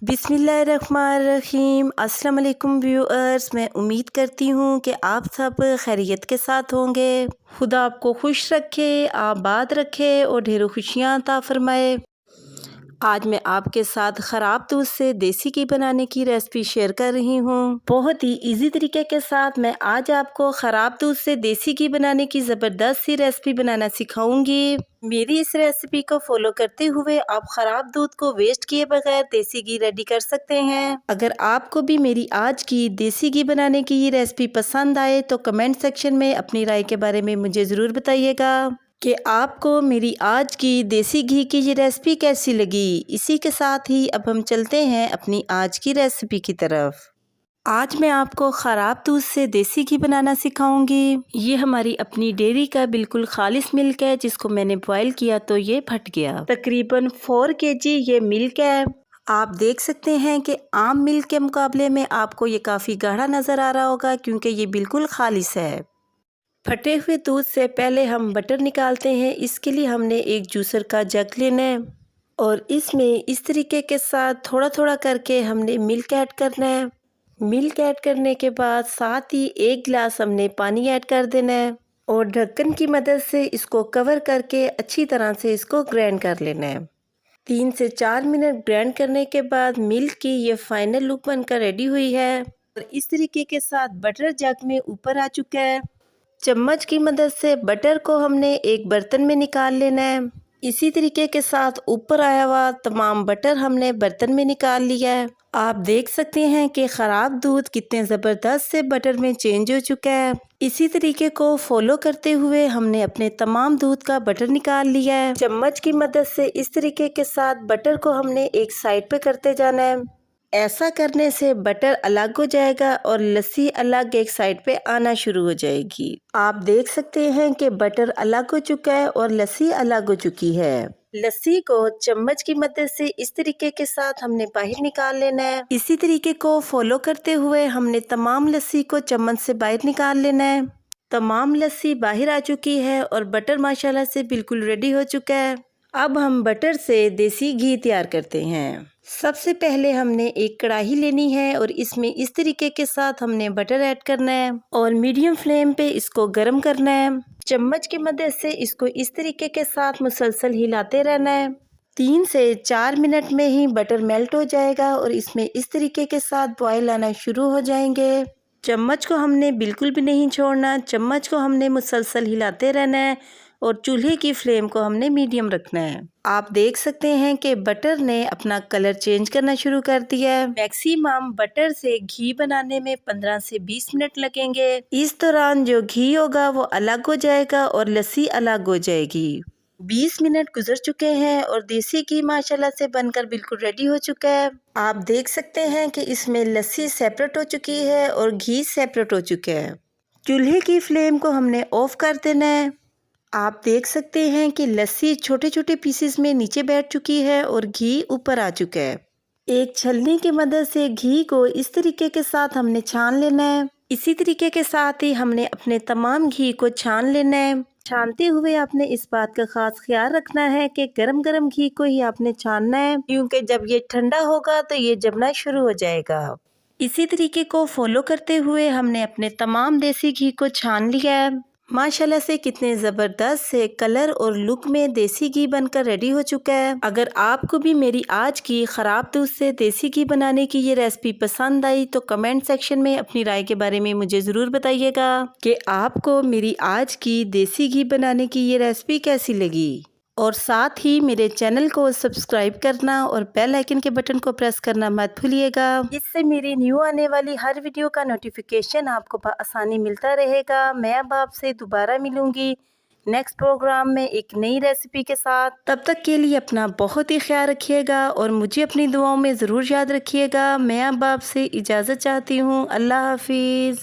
बिस्मिल्लाहिर्रहमानिर्रहीम। अस्सलाम वालेकुम व्यूअर्स, मैं उम्मीद करती हूँ कि आप सब खैरियत के साथ होंगे। खुदा आपको खुश रखे, आबाद रखे और ढेरों खुशियाँ अता फरमाए। आज मैं आपके साथ ख़राब दूध से देसी घी बनाने की रेसिपी शेयर कर रही हूँ। बहुत ही इजी तरीके के साथ मैं आज आपको ख़राब दूध से देसी घी बनाने की ज़बरदस्त सी रेसिपी बनाना सिखाऊंगी। मेरी इस रेसिपी को फॉलो करते हुए आप ख़राब दूध को वेस्ट किए बगैर देसी घी रेडी कर सकते हैं। अगर आपको भी मेरी आज की देसी घी बनाने की ये रेसिपी पसंद आए तो कमेंट सेक्शन में अपनी राय के बारे में मुझे ज़रूर बताइएगा कि आपको मेरी आज की देसी घी की ये रेसिपी कैसी लगी। इसी के साथ ही अब हम चलते हैं अपनी आज की रेसिपी की तरफ। आज मैं आपको ख़राब दूध से देसी घी बनाना सिखाऊंगी। ये हमारी अपनी डेयरी का बिल्कुल खालिस मिल्क है, जिसको मैंने बॉयल किया तो ये फट गया। तकरीबन 4 kg ये मिल्क है। आप देख सकते हैं कि आम मिल्क के मुकाबले में आपको ये काफ़ी गाढ़ा नज़र आ रहा होगा, क्योंकि ये बिल्कुल खालिस है। फटे हुए दूध से पहले हम बटर निकालते हैं। इसके लिए हमने एक जूसर का जग लेना है और इसमें इस तरीके के साथ थोड़ा थोड़ा करके हमने मिल्क ऐड करना है। मिल्क ऐड करने के बाद साथ ही 1 गिलास हमने पानी ऐड कर देना है और ढक्कन की मदद से इसको कवर करके अच्छी तरह से इसको ग्राइंड कर लेना है। 3 से 4 मिनट ग्राइंड करने के बाद मिल्क की ये फाइनल लुक बनकर रेडी हुई है और इस तरीके के साथ बटर जग में ऊपर आ चुका है। चम्मच की मदद से बटर को हमने एक बर्तन में निकाल लेना है। इसी तरीके के साथ ऊपर आया हुआ तमाम बटर हमने बर्तन में निकाल लिया है। आप देख सकते हैं कि ख़राब दूध कितने ज़बरदस्त से बटर में चेंज हो चुका है। इसी तरीके को फॉलो करते हुए हमने अपने तमाम दूध का बटर निकाल लिया है। चम्मच की मदद से इस तरीके के साथ बटर को हमने एक साइड पे करते जाना है। ऐसा करने से बटर अलग हो जाएगा और लस्सी अलग एक साइड पे आना शुरू हो जाएगी। आप देख सकते हैं कि बटर अलग हो चुका है और लस्सी अलग हो चुकी है। लस्सी को चम्मच की मदद से इस तरीके के साथ हमने बाहर निकाल लेना है। इसी तरीके को फॉलो करते हुए हमने तमाम लस्सी को चम्मच से बाहर निकाल लेना है। तमाम लस्सी बाहर आ चुकी है और बटर माशाल्लाह से बिल्कुल रेडी हो चुका है। अब हम बटर से देसी घी तैयार करते हैं। सबसे पहले हमने एक कढ़ाई लेनी है और इसमें इस तरीके के साथ हमने बटर ऐड करना है और मीडियम फ्लेम पे इसको गर्म करना है। चम्मच की मदद से इसको इस तरीके के साथ मुसलसल हिलाते रहना है। 3 से 4 मिनट में ही बटर मेल्ट हो जाएगा और इसमें इस तरीके के साथ बॉयल आना शुरू हो जाएंगे। चम्मच को हमने बिल्कुल भी नहीं छोड़ना, चम्मच को हमने मुसलसल हिलाते रहना है और चूल्हे की फ्लेम को हमने मीडियम रखना है। आप देख सकते हैं कि बटर ने अपना कलर चेंज करना शुरू कर दिया है। मैक्सिमम बटर से घी बनाने में 15 से 20 मिनट लगेंगे। इस दौरान जो घी होगा वो अलग हो जाएगा और लस्सी अलग हो जाएगी। 20 मिनट गुजर चुके हैं और देसी घी माशाल्लाह से बनकर बिल्कुल रेडी हो चुका है। आप देख सकते हैं कि इसमें लस्सी सेपरेट हो चुकी है और घी सेपरेट हो चुका है। चूल्हे की फ्लेम को हमने ऑफ कर देना है। आप देख सकते हैं कि लस्सी छोटे छोटे पीसेस में नीचे बैठ चुकी है और घी ऊपर आ चुका है। एक छलनी की मदद से घी को इस तरीके के साथ हमने छान लेना है। इसी तरीके के साथ ही हमने अपने तमाम घी को छान लेना है। छानते हुए आपने इस बात का खास ख्याल रखना है कि गरम गरम घी को ही आपने छानना है, क्योंकि जब ये ठंडा होगा तो ये जमना शुरू हो जाएगा। इसी तरीके को फॉलो करते हुए हमने अपने तमाम देसी घी को छान लिया है। माशाल्लाह से कितने ज़बरदस्त से कलर और लुक में देसी घी बनकर रेडी हो चुका है। अगर आपको भी मेरी आज की ख़राब दूध से देसी घी बनाने की ये रेसिपी पसंद आई तो कमेंट सेक्शन में अपनी राय के बारे में मुझे ज़रूर बताइएगा कि आपको मेरी आज की देसी घी बनाने की ये रेसिपी कैसी लगी। और साथ ही मेरे चैनल को सब्सक्राइब करना और बेल आइकन के बटन को प्रेस करना मत भूलिएगा। इससे मेरी न्यू आने वाली हर वीडियो का नोटिफिकेशन आपको आसानी मिलता रहेगा। मैं अब आपसे दोबारा मिलूंगी नेक्स्ट प्रोग्राम में एक नई रेसिपी के साथ। तब तक के लिए अपना बहुत ही ख्याल रखिएगा और मुझे अपनी दुआओं में ज़रूर याद रखिएगा। मैं अब आपसे इजाज़त चाहती हूँ। अल्लाह हाफिज़।